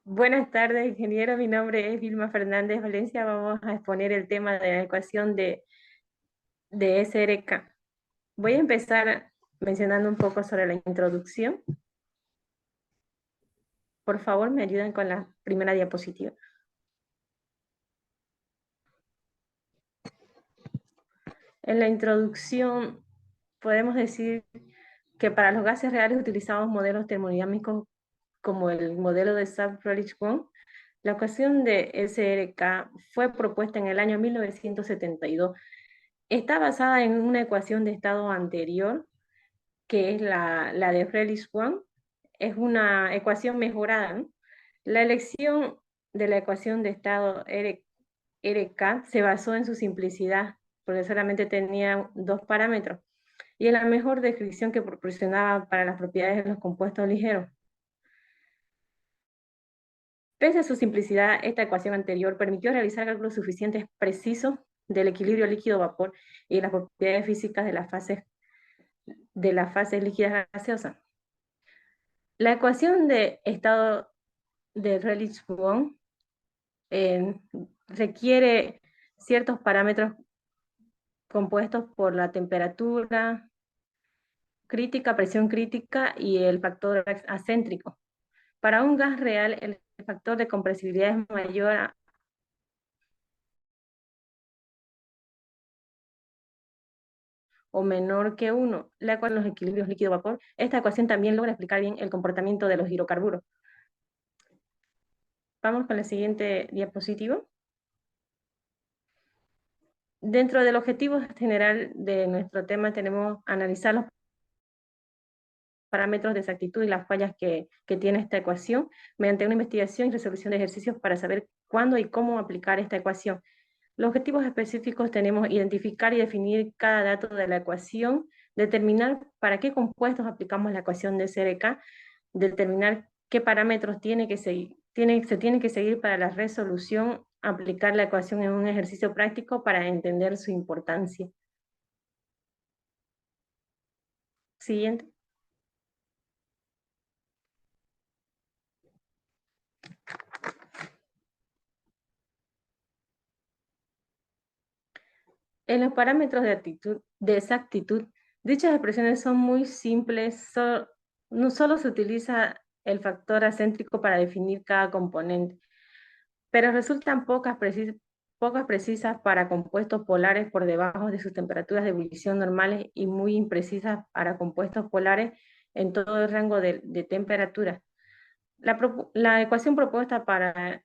Buenas tardes, ingeniero. Mi nombre es Vilma Fernández Valencia. Vamos a exponer el tema de la ecuación de SRK. Voy a empezar mencionando un poco sobre la introducción. Por favor, me ayudan con la primera diapositiva. En la introducción podemos decir que para los gases reales utilizamos modelos termodinámicos como el modelo de Sap-Rayleigh-Kwon. La ecuación de SRK fue propuesta en el año 1972. Está basada en una ecuación de estado anterior, que es la de Rayleigh-Kwon. Es una ecuación mejorada, ¿no? La elección de la ecuación de estado RK se basó en su simplicidad, porque solamente tenía dos parámetros, y en la mejor descripción que proporcionaba para las propiedades de los compuestos ligeros. Pese a su simplicidad, esta ecuación anterior permitió realizar cálculos suficientes precisos del equilibrio líquido-vapor y de las propiedades físicas de las fases líquidas gaseosas. La ecuación de estado de Rayleigh-Kwon requiere ciertos parámetros compuestos por la temperatura crítica, presión crítica y el factor acéntrico. Para un gas real, el factor de compresibilidad es mayor o menor que 1, la cual los equilibrios líquido-vapor. Esta ecuación también logra explicar bien el comportamiento de los hidrocarburos. Vamos con la siguiente diapositiva. Dentro del objetivo general de nuestro tema tenemos analizar los parámetros de exactitud y las fallas que tiene esta ecuación mediante una investigación y resolución de ejercicios para saber cuándo y cómo aplicar esta ecuación. Los objetivos específicos tenemos identificar y definir cada dato de la ecuación, determinar para qué compuestos aplicamos la ecuación de SRK, determinar qué parámetros se tiene que seguir para la resolución, aplicar la ecuación en un ejercicio práctico para entender su importancia. Siguiente. En los parámetros de exactitud, dichas expresiones son muy simples, no solo se utiliza el factor acéntrico para definir cada componente, pero resultan pocas precisas para compuestos polares por debajo de sus temperaturas de ebullición normales y muy imprecisas para compuestos polares en todo el rango de temperatura. La ecuación propuesta para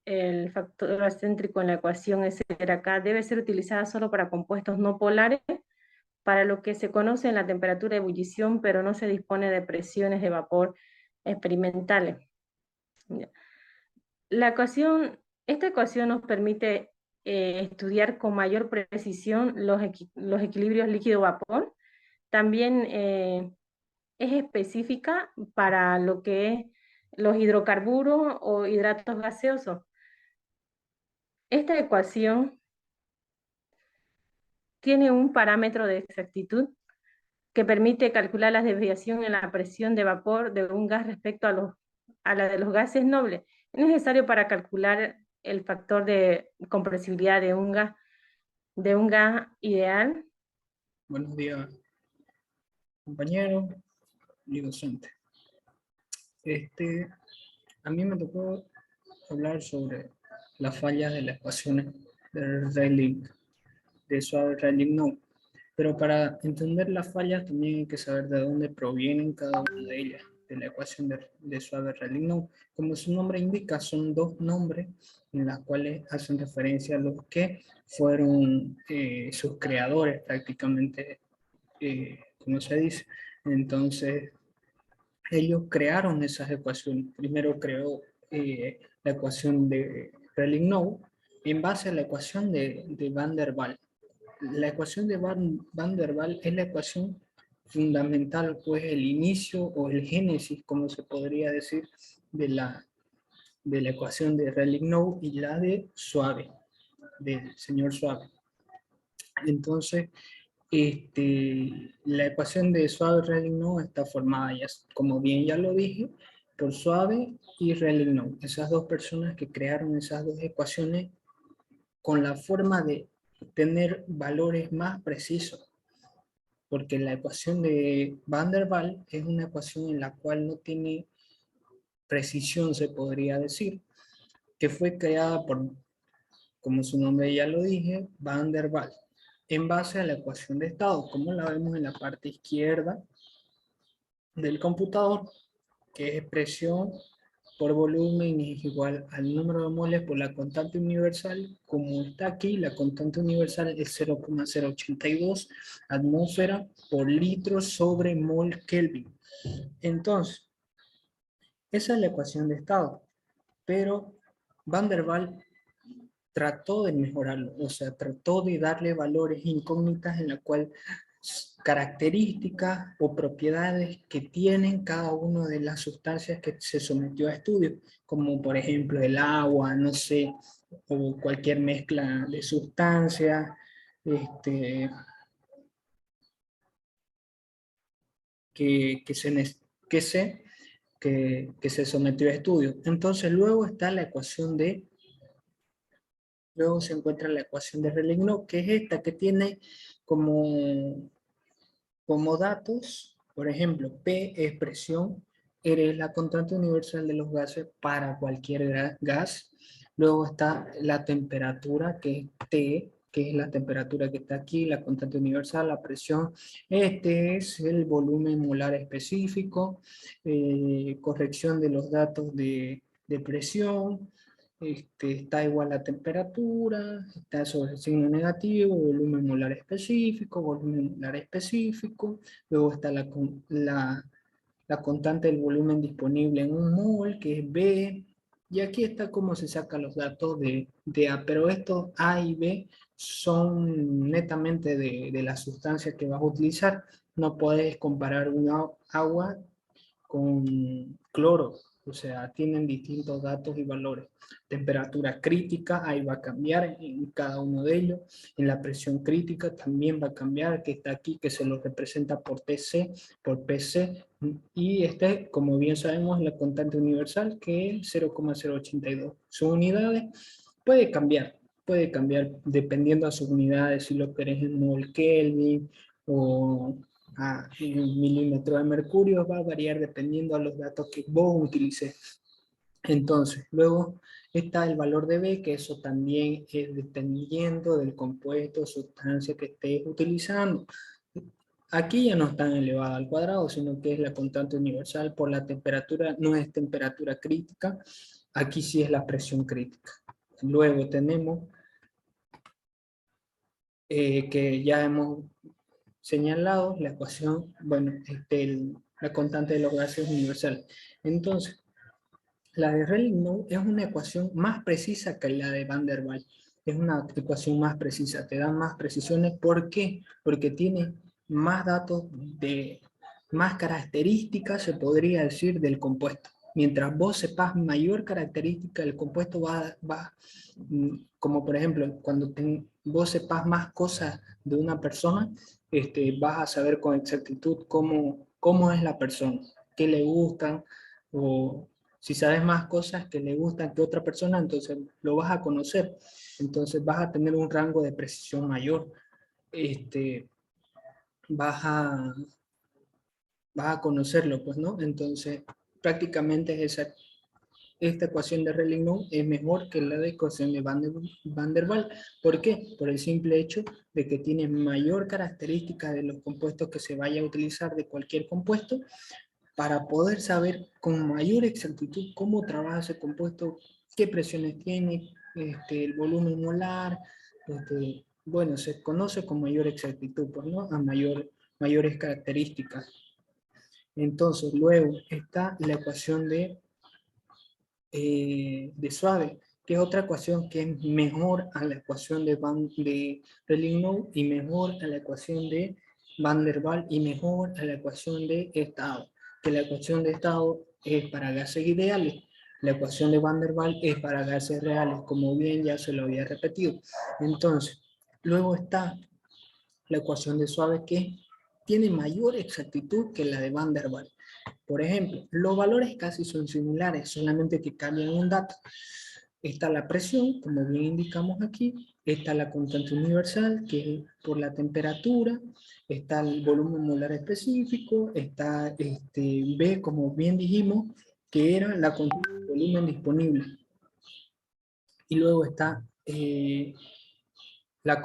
el factor acéntrico en la ecuación SRK debe ser utilizada solo para compuestos no polares, para lo que se conoce en la temperatura de ebullición, pero no se dispone de presiones de vapor experimentales. Esta ecuación nos permite estudiar con mayor precisión los equilibrios líquido-vapor. También es específica para lo que es los hidrocarburos o hidratos gaseosos. Esta ecuación tiene un parámetro de exactitud que permite calcular la desviación en la presión de vapor de un gas respecto a la de los gases nobles. Es necesario para calcular el factor de compresibilidad de un gas ideal. Buenos días, compañero y docente. A mí me tocó hablar sobre las fallas de las ecuaciones de Rayleigh, de Swab-Rayleigh-No. Pero para entender las fallas también hay que saber de dónde provienen cada una de ellas, de la ecuación de Swab-Rayleigh-No. Como su nombre indica, son dos nombres en las cuales hacen referencia a los que fueron sus creadores prácticamente, como se dice. Entonces, ellos crearon esas ecuaciones. Primero creó la ecuación de Rayleigh-No en base a la ecuación de Van der Waals. La ecuación de Van der Waals es la ecuación fundamental, pues el inicio o el génesis, como se podría decir, de la ecuación de Rayleigh-No y la de Suave, del señor Suave. Entonces, la ecuación de Swab-Rayleigh-No está formada, ya, como bien ya lo dije, por Suave y Relignow. Esas dos personas que crearon esas dos ecuaciones con la forma de tener valores más precisos. Porque la ecuación de Van der Waals es una ecuación en la cual no tiene precisión, se podría decir, que fue creada por, como su nombre ya lo dije, Van der Waals, en base a la ecuación de estado, como la vemos en la parte izquierda del computador, que es presión por volumen es igual al número de moles por la constante universal, como está aquí, la constante universal es 0,082 atmósfera por litro sobre mol Kelvin. Entonces, esa es la ecuación de estado, pero Van der Waals trató de mejorarlo, o sea, trató de darle valores incógnitas en la cual características o propiedades que tienen cada una de las sustancias que se sometió a estudio, como por ejemplo el agua, no sé, o cualquier mezcla de sustancias, que se sometió a estudio. Entonces luego está la ecuación de, luego se encuentra la ecuación de Relignow, que es esta que tiene como datos, por ejemplo, P es presión, R es la constante universal de los gases para cualquier gas. Luego está la temperatura, que es T, que es la temperatura que está aquí, la constante universal, la presión. Este es el volumen molar específico, corrección de los datos de presión, está igual a temperatura, está sobre el signo negativo, volumen molar específico, luego está la constante del volumen disponible en un mol, que es B, y aquí está cómo se sacan los datos de A, pero estos A y B son netamente de la sustancia que vas a utilizar. No puedes comparar una agua con cloro, o sea, tienen distintos datos y valores. Temperatura crítica, ahí va a cambiar en cada uno de ellos. En la presión crítica también va a cambiar, que está aquí, que se lo representa por TC, por PC, y este, como bien sabemos, la constante universal, que es 0,082. Sus unidades puede cambiar dependiendo a sus unidades, si lo querés en mol Kelvin o en milímetros de mercurio, va a variar dependiendo a los datos que vos utilices. Entonces, luego está el valor de B, que eso también es dependiendo del compuesto o sustancia que estés utilizando. Aquí ya no es tan elevada al cuadrado, sino que es la constante universal por la temperatura, no es temperatura crítica, aquí sí es la presión crítica. Luego tenemos que ya hemos señalado la ecuación, bueno, la constante de los gases universal. Entonces, la de Relignow es una ecuación más precisa que la de Van der Waals. Es una ecuación más precisa, te da más precisiones. ¿Por qué? Porque tiene más datos más características, se podría decir, del compuesto. Mientras vos sepas mayor característica del compuesto, como por ejemplo, cuando vos sepas más cosas de una persona, vas a saber con exactitud cómo es la persona, qué le gustan, o si sabes más cosas que le gustan que otra persona, entonces lo vas a conocer. Entonces vas a tener un rango de precisión mayor. Este, vas a, vas a conocerlo, pues, ¿no? Entonces, prácticamente esta ecuación de Relignow es mejor que la de ecuación de Van der Waals. ¿Por qué? Por el simple hecho de que tiene mayor característica de los compuestos que se vaya a utilizar de cualquier compuesto, para poder saber con mayor exactitud cómo trabaja ese compuesto, qué presiones tiene, el volumen molar, bueno, se conoce con mayor exactitud, pues, ¿no? A mayores características. Entonces, luego está la ecuación de Suave, que es otra ecuación que es mejor a la ecuación de Relignow y mejor a la ecuación de Van der Waals y mejor a la ecuación de estado. Que la ecuación de estado es para gases ideales, la ecuación de Van der Waals es para gases reales, como bien ya se lo había repetido. Entonces, luego está la ecuación de Suave, que tiene mayor exactitud que la de Van der Waals. Por ejemplo, los valores casi son similares, solamente que cambian un dato. Está la presión, como bien indicamos aquí, está la constante universal, que es por la temperatura, está el volumen molar específico, está B, como bien dijimos, que era la constante de volumen disponible. Y luego está la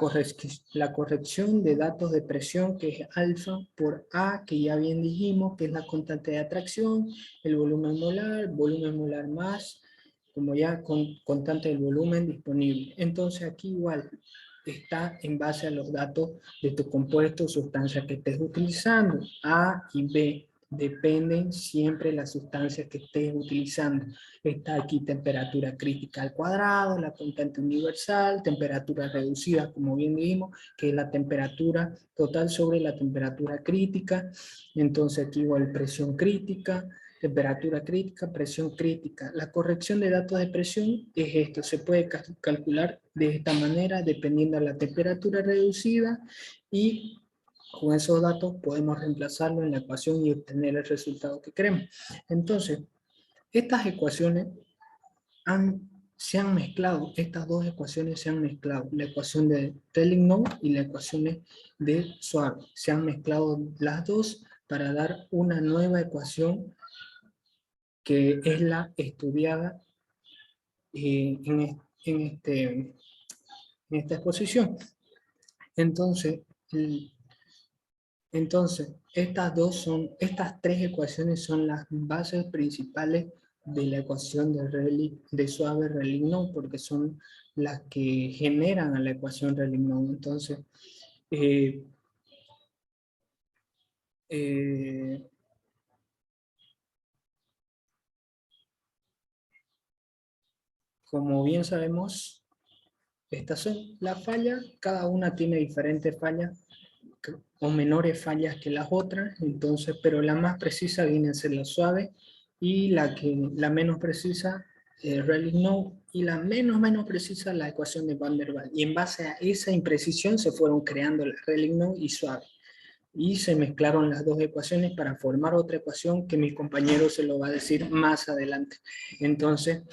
corrección de datos de presión, que es alfa por A, que ya bien dijimos, que es la constante de atracción, el volumen molar más, como ya constante del volumen disponible. Entonces aquí igual está en base a los datos de tu compuesto o sustancia que estés utilizando. A y B dependen siempre de las sustancias que estés utilizando. Está aquí temperatura crítica al cuadrado, la constante universal, temperatura reducida, como bien dijimos, que es la temperatura total sobre la temperatura crítica. Entonces aquí igual presión crítica, temperatura crítica, presión crítica. La corrección de datos de presión es esto, se puede calcular de esta manera dependiendo de la temperatura reducida y con esos datos podemos reemplazarlo en la ecuación y obtener el resultado que queremos. Entonces, estas ecuaciones se han mezclado, estas dos ecuaciones se han mezclado, la ecuación de Telling-Known y la ecuación de Schwarz. Se han mezclado las dos para dar una nueva ecuación que es la estudiada en esta exposición. Entonces, estas tres ecuaciones son las bases principales de la ecuación de Schwabe-Rayleigh-Knowles, porque son las que generan a la ecuación Rayleigh-Knowles. Entonces, eh, eh, como bien sabemos, estas son las fallas, cada una tiene diferentes fallas o menores fallas que las otras, entonces, pero la más precisa viene a ser la suave y la menos precisa, Rayleigh-Knowles, y la menos precisa la ecuación de Van der Waals. Y en base a esa imprecisión se fueron creando la Rayleigh-Knowles y suave. Y se mezclaron las dos ecuaciones para formar otra ecuación que mi compañero se lo va a decir más adelante. Entonces,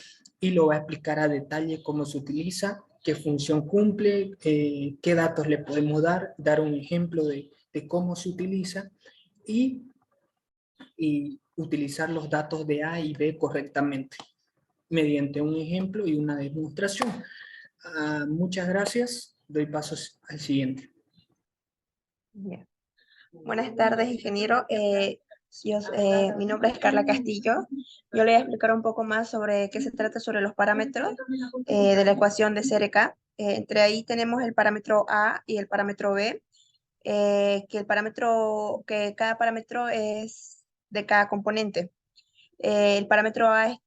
y lo va a explicar a detalle cómo se utiliza, qué función cumple, qué datos le podemos dar un ejemplo de cómo se utiliza y utilizar los datos de A y B correctamente mediante un ejemplo y una demostración. Muchas gracias. Doy pasos al siguiente. Bien. Buenas tardes, ingeniero. Mi nombre es Carla Castillo. Yo le voy a explicar un poco más sobre qué se trata sobre los parámetros de la ecuación de CRK. Entre ahí tenemos el parámetro A y el parámetro B, que cada parámetro es de cada componente. El parámetro A es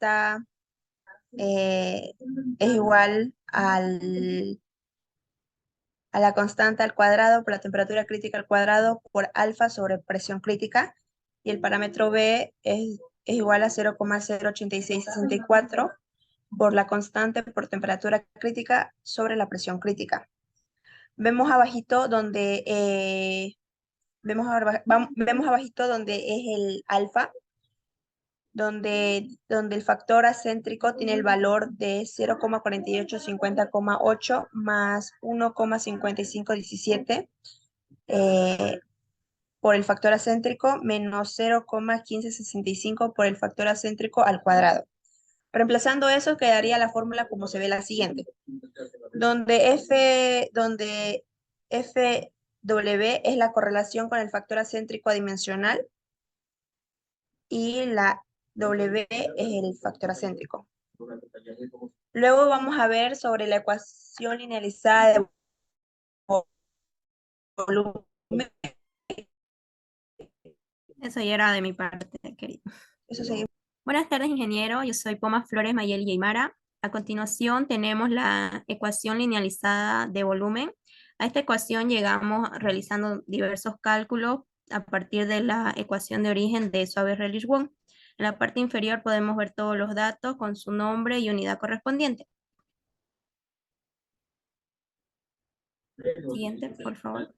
igual a la constante al cuadrado por la temperatura crítica al cuadrado por alfa sobre presión crítica, y el parámetro B es igual a 0,08664 por la constante por temperatura crítica sobre la presión crítica. Vemos abajito donde vemos abajito donde es el alfa, donde el factor acéntrico tiene el valor de 0,4850,8 más 1,5517 por el factor acéntrico menos 0,1565 por el factor acéntrico al cuadrado. Reemplazando eso quedaría la fórmula como se ve la siguiente, donde FW es la correlación con el factor acéntrico adimensional y la W es el factor acéntrico. Luego vamos a ver sobre la ecuación linealizada de volumen. Eso ya era de mi parte, querido. Eso sería. Buenas tardes, ingeniero. Yo soy Poma Flores Mayeli Aymara. A continuación tenemos la ecuación linealizada de volumen. A esta ecuación llegamos realizando diversos cálculos a partir de la ecuación de origen de Schwabe-Rayleigh-Wong. En la parte inferior podemos ver todos los datos con su nombre y unidad correspondiente. Siguiente, por favor.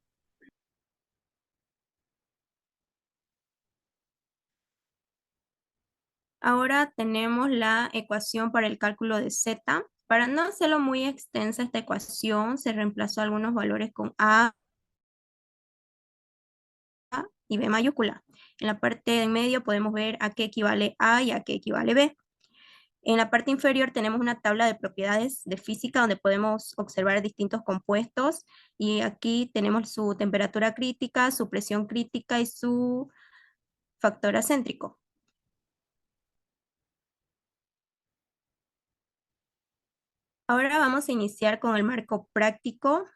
Ahora tenemos la ecuación para el cálculo de Z. Para no hacerlo muy extensa esta ecuación, se reemplazó algunos valores con A y B mayúscula. En la parte de en medio podemos ver a qué equivale A y a qué equivale B. En la parte inferior tenemos una tabla de propiedades de física donde podemos observar distintos compuestos y aquí tenemos su temperatura crítica, su presión crítica y su factor acéntrico. Ahora vamos a iniciar con el marco práctico.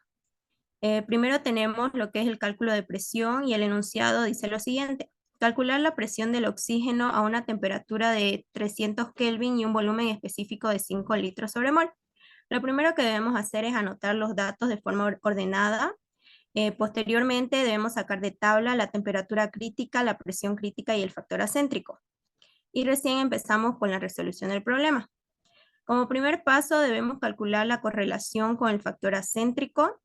Primero tenemos lo que es el cálculo de presión y el enunciado dice lo siguiente. Calcular la presión del oxígeno a una temperatura de 300 Kelvin y un volumen específico de 5 litros sobre mol. Lo primero que debemos hacer es anotar los datos de forma ordenada. Posteriormente debemos sacar de tabla la temperatura crítica, la presión crítica y el factor acéntrico. Y recién empezamos con la resolución del problema. Como primer paso debemos calcular la correlación con el factor acéntrico.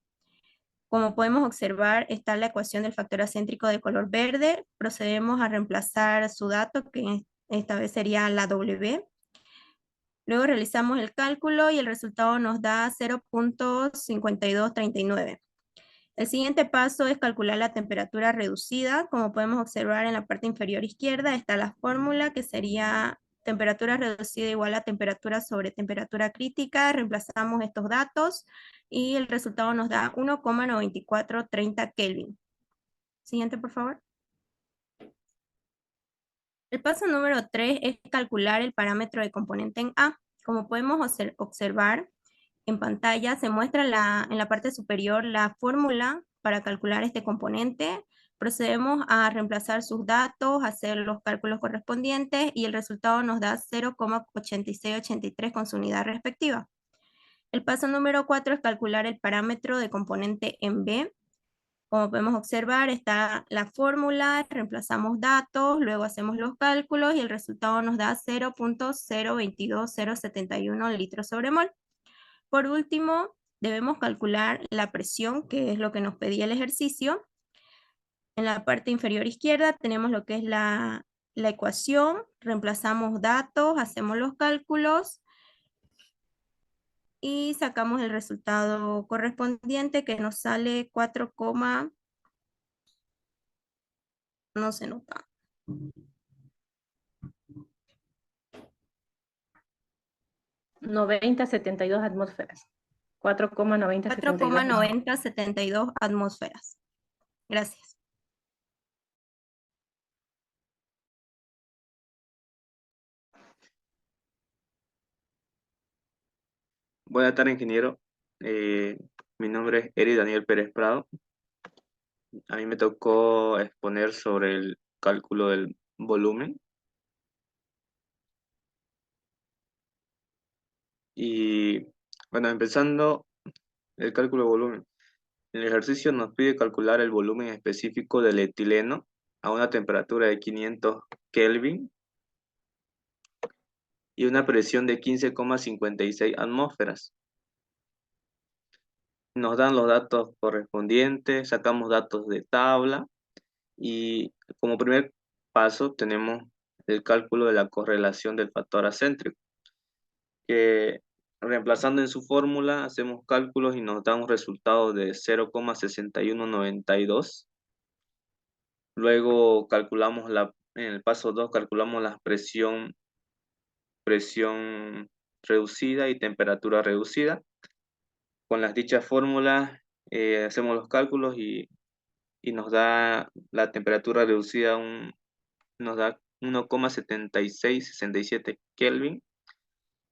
Como podemos observar, está la ecuación del factor acéntrico de color verde. Procedemos a reemplazar su dato, que esta vez sería la W. Luego realizamos el cálculo y el resultado nos da 0.5239. El siguiente paso es calcular la temperatura reducida. Como podemos observar en la parte inferior izquierda está la fórmula que sería temperatura reducida igual a temperatura sobre temperatura crítica. Reemplazamos estos datos y el resultado nos da 1,9430 Kelvin. Siguiente, por favor. El paso número 3 es calcular el parámetro de componente en A. Como podemos observar, en pantalla se muestra en la parte superior la fórmula para calcular este componente. Procedemos a reemplazar sus datos, hacer los cálculos correspondientes y el resultado nos da 0,8683 con su unidad respectiva. El paso número 4 es calcular el parámetro de componente en B. Como podemos observar, está la fórmula, reemplazamos datos, luego hacemos los cálculos y el resultado nos da 0.022071 litros sobre mol. Por último, debemos calcular la presión, que es lo que nos pedía el ejercicio. En la parte inferior izquierda tenemos lo que es la ecuación, reemplazamos datos, hacemos los cálculos y sacamos el resultado correspondiente que nos sale 4, no se nota. 90,72 atmósferas. 4,9072. 4,9072 atmósferas. Gracias. Buenas tardes, ingeniero. Mi nombre es Eri Daniel Pérez Prado. A mí me tocó exponer sobre el cálculo del volumen. Y bueno, empezando el cálculo de volumen. El ejercicio nos pide calcular el volumen específico del etileno a una temperatura de 500 Kelvin y una presión de 15,56 atmósferas. Nos dan los datos correspondientes, sacamos datos de tabla y como primer paso tenemos el cálculo de la correlación del factor acéntrico, que reemplazando en su fórmula hacemos cálculos y nos da un resultado de 0,6192. Luego calculamos en el paso 2 calculamos la presión reducida y temperatura reducida. Con las dichas fórmulas hacemos los cálculos y nos da la temperatura reducida, nos da 1,7667 Kelvin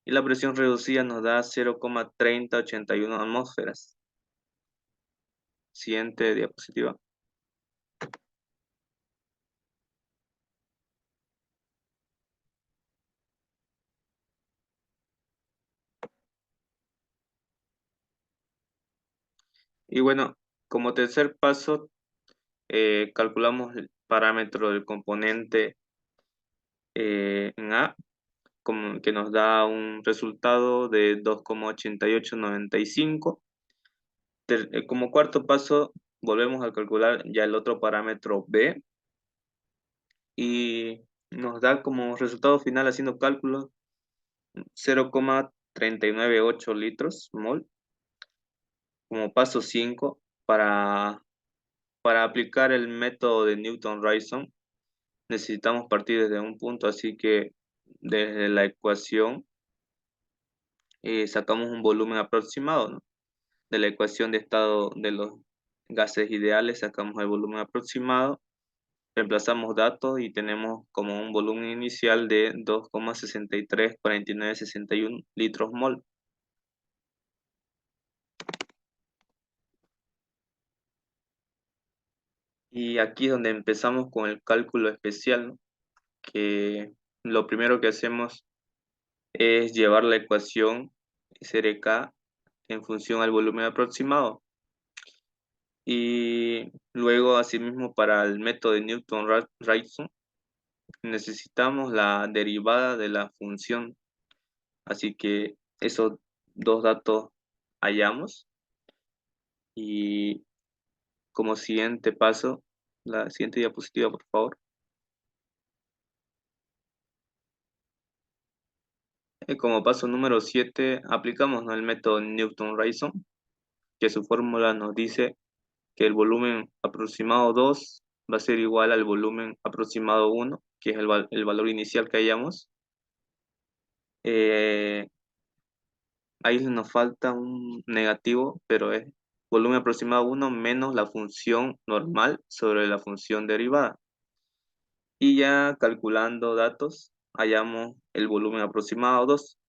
y la presión reducida nos da 0,3081 atmósferas. Siguiente diapositiva. Y bueno, como tercer paso, calculamos el parámetro del componente en A, que nos da un resultado de 2,8895. Como cuarto paso, volvemos a calcular ya el otro parámetro B y nos da como resultado final haciendo cálculos 0,398 litros mol. Como paso 5, para aplicar el método de Newton-Raphson, necesitamos partir desde un punto, así que desde la ecuación sacamos un volumen aproximado, ¿no? De la ecuación de estado de los gases ideales sacamos el volumen aproximado, reemplazamos datos y tenemos como un volumen inicial de 2,634961 litros mol. Y aquí es donde empezamos con el cálculo especial, ¿no? Que lo primero que hacemos es llevar la ecuación SRK en función al volumen aproximado. Y luego, asimismo, para el método de Newton-Raphson, necesitamos la derivada de la función. Así que esos dos datos hallamos. Y como siguiente paso, la siguiente diapositiva, por favor. Como paso número 7, aplicamos, ¿no?, el método Newton-Raphson, que su fórmula nos dice que el volumen aproximado 2 va a ser igual al volumen aproximado 1, que es el valor inicial que hallamos. Ahí nos falta un negativo, pero es volumen aproximado 1 menos la función normal sobre la función derivada. Y ya calculando datos, hallamos el volumen aproximado 2.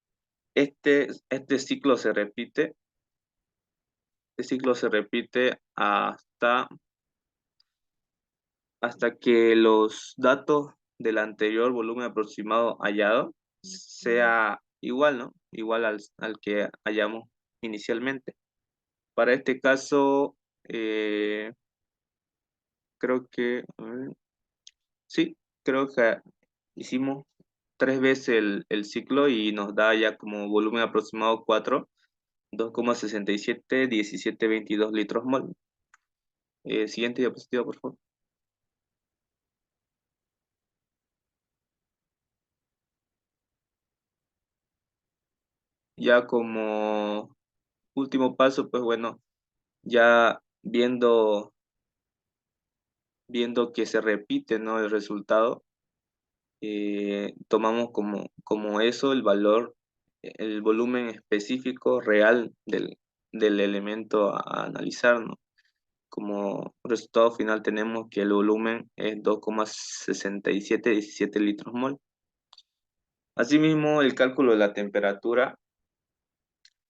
Este ciclo se repite. Este ciclo se repite hasta que los datos del anterior volumen aproximado hallado sea igual, ¿no? Igual al que hallamos inicialmente. Para este caso, creo que, sí, creo que hicimos 3 veces el ciclo y nos da ya como volumen aproximado 4, 2,671722 litros mol. Siguiente diapositiva, por favor. Ya como último paso, pues bueno, ya viendo que se repite, ¿no?, el resultado, tomamos como eso el valor, el volumen específico real del elemento a analizar, ¿no? Como resultado final tenemos que el volumen es 2,6717 litros mol. Asimismo, el cálculo de la temperatura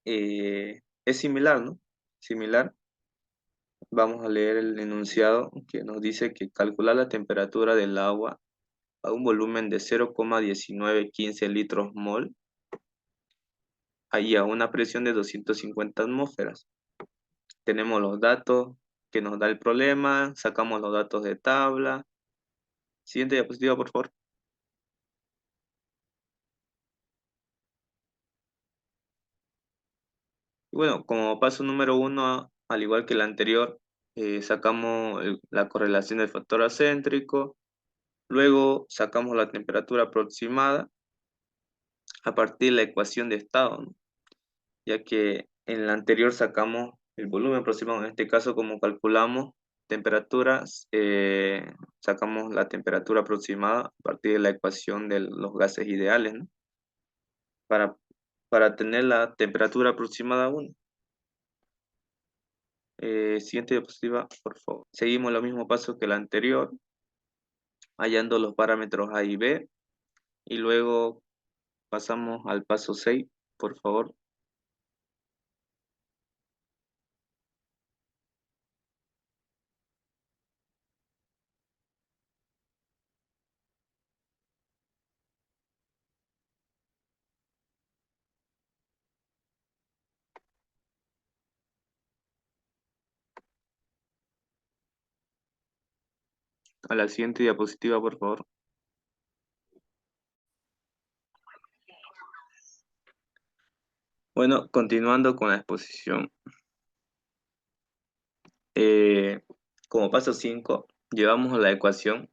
es similar, ¿no? Similar. Vamos a leer el enunciado que nos dice que calcular la temperatura del agua a un volumen de 0,1915 litros mol y a una presión de 250 atmósferas. Tenemos los datos que nos da el problema, sacamos los datos de tabla. Siguiente diapositiva, por favor. Y bueno, como paso número 1, al igual que el anterior, sacamos la correlación del factor acéntrico, luego sacamos la temperatura aproximada a partir de la ecuación de estado, ¿no? Ya que en el anterior sacamos el volumen aproximado, en este caso como calculamos temperaturas, sacamos la temperatura aproximada a partir de la ecuación de los gases ideales, ¿no? Para tener la temperatura aproximada 1. Siguiente diapositiva, por favor. Seguimos los mismos pasos que el anterior, hallando los parámetros A y B, y luego pasamos al paso 6, por favor. A la siguiente diapositiva, por favor. Bueno, continuando con la exposición. Como paso 5, llevamos la ecuación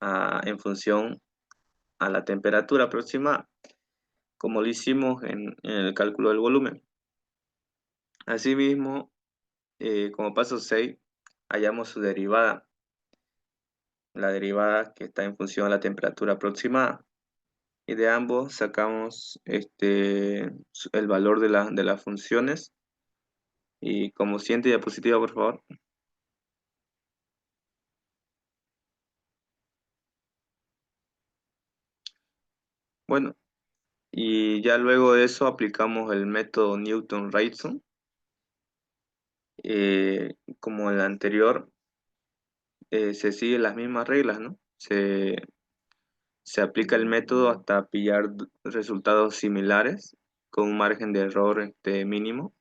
en función a la temperatura aproximada, como lo hicimos en el cálculo del volumen. Asimismo, como paso 6, hallamos su derivada, la derivada que está en función a la temperatura aproximada. Y de ambos sacamos el valor de las funciones. Y como siguiente diapositiva, por favor. Bueno, y ya luego de eso aplicamos el método Newton-Raphson. Como el anterior, se siguen las mismas reglas, ¿no? Se aplica el método hasta pillar resultados similares con un margen de error mínimo.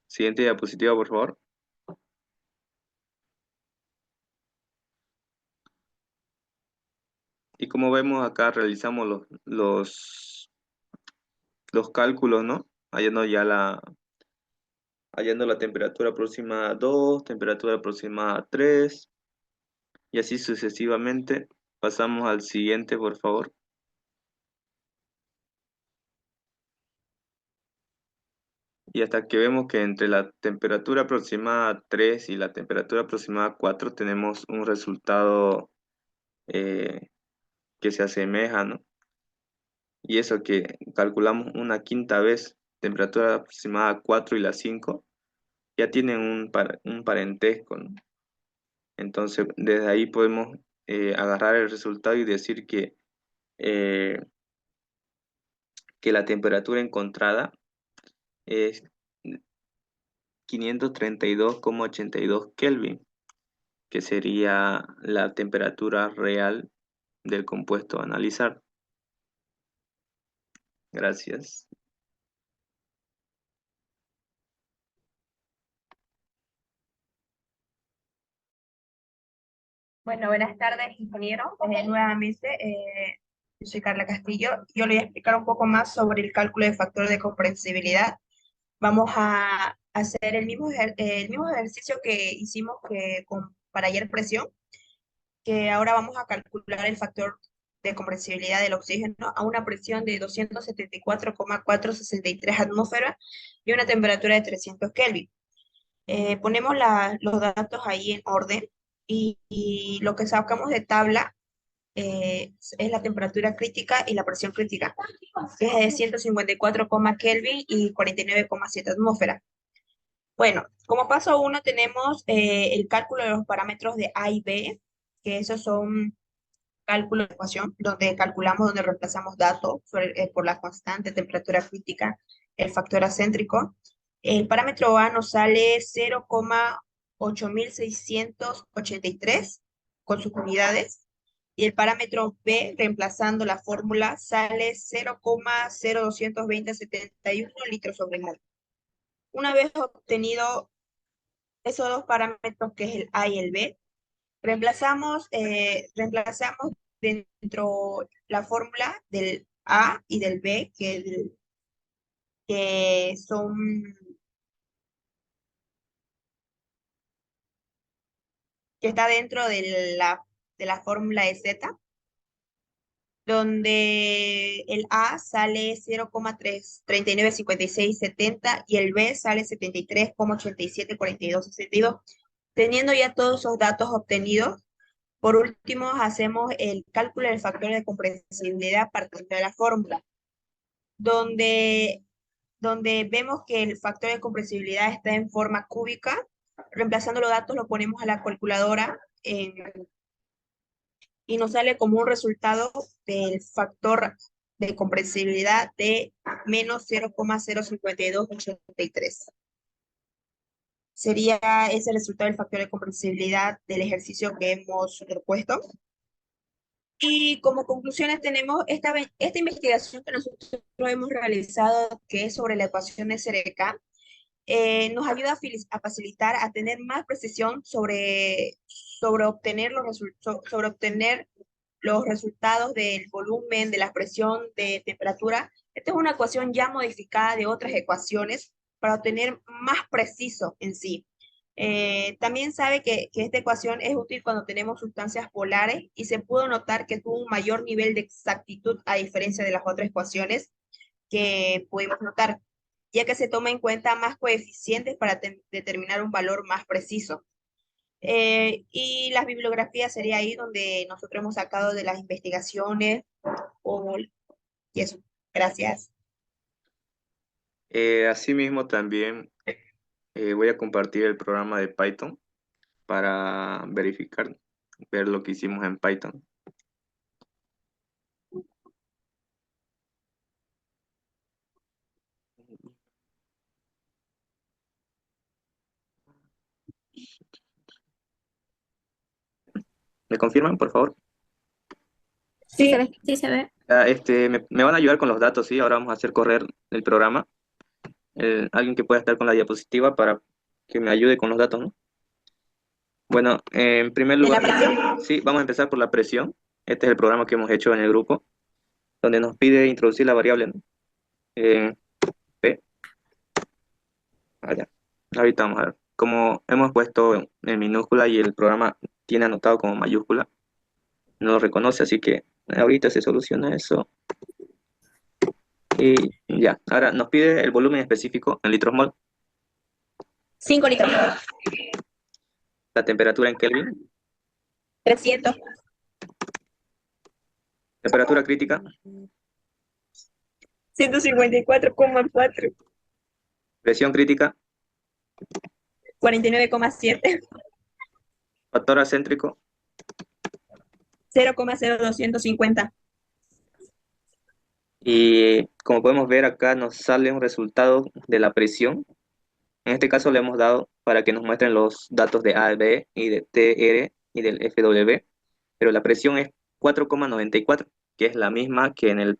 Siguiente diapositiva, por favor. Y como vemos acá, realizamos los cálculos, ¿no? Hallando la temperatura aproximada a 2, temperatura aproximada a 3, y así sucesivamente. Pasamos al siguiente, por favor. Y hasta que vemos que entre la temperatura aproximada a 3 y la temperatura aproximada a 4 tenemos un resultado que se asemeja, ¿no? Y eso que calculamos una quinta vez, temperatura aproximada a 4 y la 5, ya tienen un parentesco, ¿no? Entonces, desde ahí podemos agarrar el resultado y decir eh, que la temperatura encontrada es 532,82 Kelvin, que sería la temperatura real del compuesto a analizar. Gracias. Bueno, buenas tardes, ingeniero. Nuevamente, yo soy Carla Castillo. Yo le voy a explicar un poco más sobre el cálculo de factor de comprensibilidad. Vamos a hacer el mismo ejercicio que hicimos para ayer presión, que ahora vamos a calcular el factor de comprensibilidad del oxígeno a una presión de 274,463 atmósferas y una temperatura de 300 Kelvin. Ponemos los datos ahí en orden y lo que sacamos de tabla es la temperatura crítica y la presión crítica, que es de 154, Kelvin y 49,7 atmósferas. Bueno, como paso 1 tenemos el cálculo de los parámetros de A y B, que esos son cálculos de ecuación, donde calculamos, donde reemplazamos datos por la constante, temperatura crítica, el factor acéntrico. El parámetro A nos sale 0,8683 con sus unidades. Y el parámetro B, reemplazando la fórmula, sale 0,022071 litros sobre mol. Una vez obtenido esos dos parámetros, que es el A y el B, reemplazamos dentro la fórmula del A y del B, que son, que está dentro de la fórmula de Z, donde el A sale 0,395670 y el B sale 73,874262. Teniendo ya todos esos datos obtenidos, por último hacemos el cálculo del factor de comprensibilidad partiendo de la fórmula, donde vemos que el factor de comprensibilidad está en forma cúbica. Reemplazando los datos, lo ponemos a la calculadora y nos sale como un resultado del factor de comprensibilidad de menos 0,05283. Sería ese el resultado del factor de comprensibilidad del ejercicio que hemos propuesto. Y como conclusiones tenemos esta investigación que nosotros hemos realizado, que es sobre la ecuación SRK, nos ayuda a facilitar, a tener más precisión sobre obtener los resultados del volumen, de la presión, de temperatura. Esta es una ecuación ya modificada de otras ecuaciones para obtener más preciso en sí. También sabe que esta ecuación es útil cuando tenemos sustancias polares y se pudo notar que tuvo un mayor nivel de exactitud a diferencia de las otras ecuaciones que pudimos notar, ya que se toma en cuenta más coeficientes para determinar un valor más preciso. Y las bibliografías sería ahí donde nosotros hemos sacado de las investigaciones y eso. Gracias. Asimismo, también voy a compartir el programa de Python para verificar, ver lo que hicimos en Python. ¿Me confirman, por favor? Sí, se ve. Sí, se ve. Me van a ayudar con los datos, ¿sí? Ahora vamos a hacer correr el programa. Alguien que pueda estar con la diapositiva para que me ayude con los datos, ¿no? Bueno, en primer ¿De la lugar, presión? sí, vamos a empezar por la presión. Este es el programa que hemos hecho en el grupo, donde nos pide introducir la variable, ¿no? P. Allá. Ahorita vamos a ver. Como hemos puesto en minúscula y el programa tiene anotado como mayúscula, no lo reconoce, así que ahorita se soluciona eso. Y ya, ahora nos pide el volumen específico en litros mol, 5 litros. la temperatura en Kelvin, 300. temperatura crítica, 154,4. presión crítica, 49,7. factor acéntrico, 0,0250. y como podemos ver acá nos sale un resultado de la presión. En este caso le hemos dado para que nos muestren los datos de AB y de TR y del FW, pero la presión es 4,94, que es la misma que en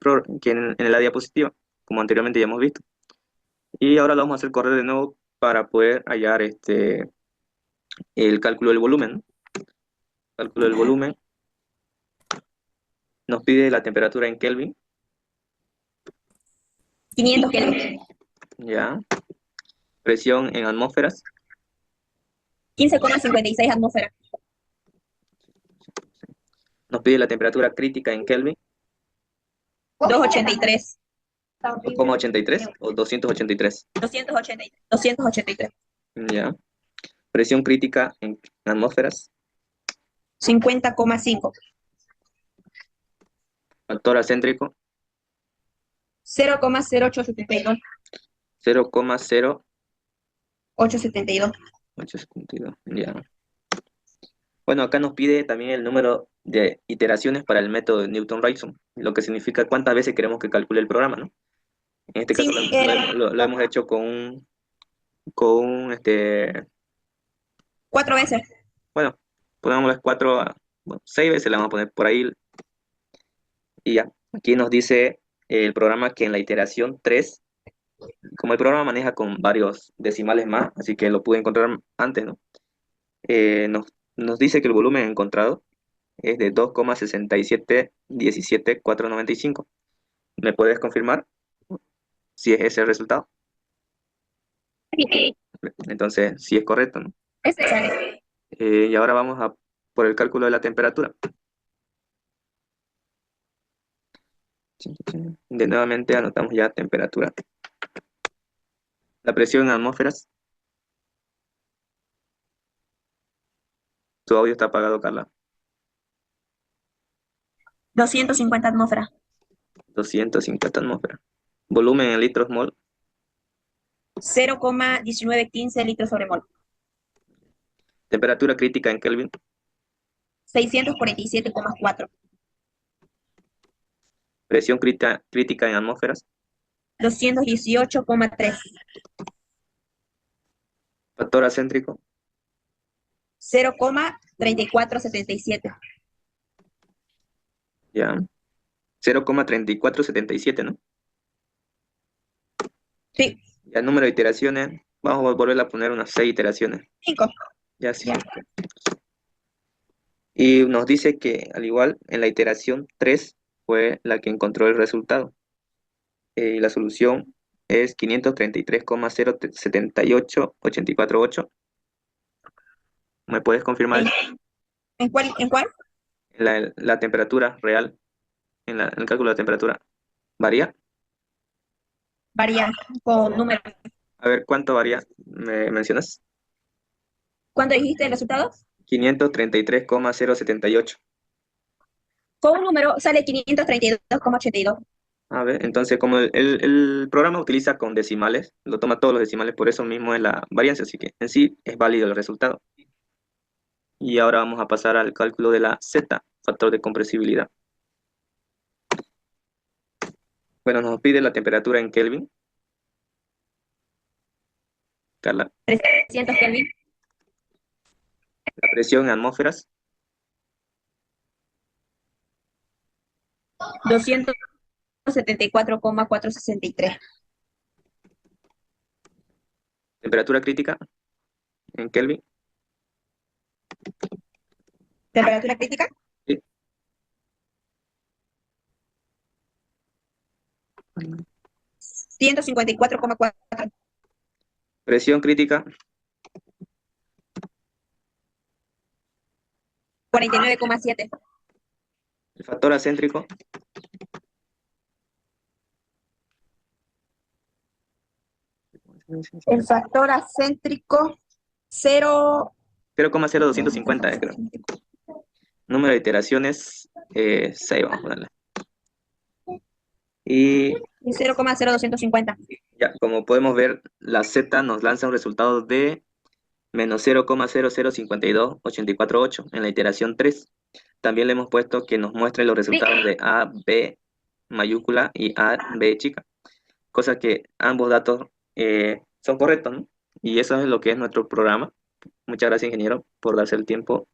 la diapositiva, como anteriormente ya hemos visto. Y ahora lo vamos a hacer correr de nuevo para poder hallar el cálculo del volumen, ¿no? Cálculo del volumen. Nos pide la temperatura en Kelvin, 500 Kelvin. ya. Presión en atmósferas, 15,56 atmósferas. nos pide la temperatura crítica en Kelvin, 283. 2,83 o 283, 283. ya. Presión crítica en atmósferas, 50,5. factor acéntrico, 0,0872. 0,0872, 872. ya. Bueno, acá nos pide también el número de iteraciones para el método de Newton-Raphson, lo que significa cuántas veces queremos que calcule el programa, ¿no? En este caso lo hemos hecho con 4 veces. bueno, pongámoslas 6 veces, la vamos a poner por ahí, y ya. Aquí nos dice el programa que en la iteración 3, como el programa maneja con varios decimales más, así que lo pude encontrar antes, ¿no? Nos dice que el volumen encontrado es de 2,6717,495. ¿Me puedes confirmar si es ese el resultado? Entonces, sí es correcto, ¿no? Ese sale. Y ahora vamos por el cálculo de la temperatura. De nuevamente anotamos ya temperatura. La presión en atmósferas. Tu audio está apagado, Carla. 250 atmósferas. 250 atmósferas. Volumen en litros mol. 0,1915 litros sobre mol. Temperatura crítica en Kelvin. 647,4. Presión crítica en atmósferas. 218,3. Factor acéntrico. 0,3477. Ya. 0,3477, ¿no? Sí. Ya el número de iteraciones. Vamos a volver a poner unas 6 iteraciones. 5. Ya sí. Y nos dice que al igual en la iteración 3 fue la que encontró el resultado. Y la solución es 533,078848. ¿Me puedes confirmar ¿En, en cuál? la temperatura real, en el cálculo de la temperatura? ¿Varía? Varía con números. A ver, ¿cuánto varía? ¿Me mencionas? ¿Cuánto dijiste el resultado? 533,078. Con un número sale 532,82. A ver, entonces como el programa utiliza con decimales, lo toma todos los decimales, por eso mismo es la varianza, así que en sí es válido el resultado. Y ahora vamos a pasar al cálculo de la Z, factor de compresibilidad. Bueno, nos pide la temperatura en Kelvin. Carla, 300 Kelvin. la presión en atmósferas, 274,463. temperatura crítica en Kelvin. ¿Temperatura crítica? Sí. 154,4. Presión crítica, 49,7. el factor acéntrico, El factor acéntrico 0. 0,0250, creo. Número de iteraciones, 6, vamos a ponerle. Y 0,0250. ya, como podemos ver, la Z nos lanza un resultado de menos 0,0052848 en la iteración 3. También le hemos puesto que nos muestre los resultados de A, B mayúscula y A, B chica. Cosa que ambos datos son correctos, ¿no? Y eso es lo que es nuestro programa. Muchas gracias, ingeniero, por darse el tiempo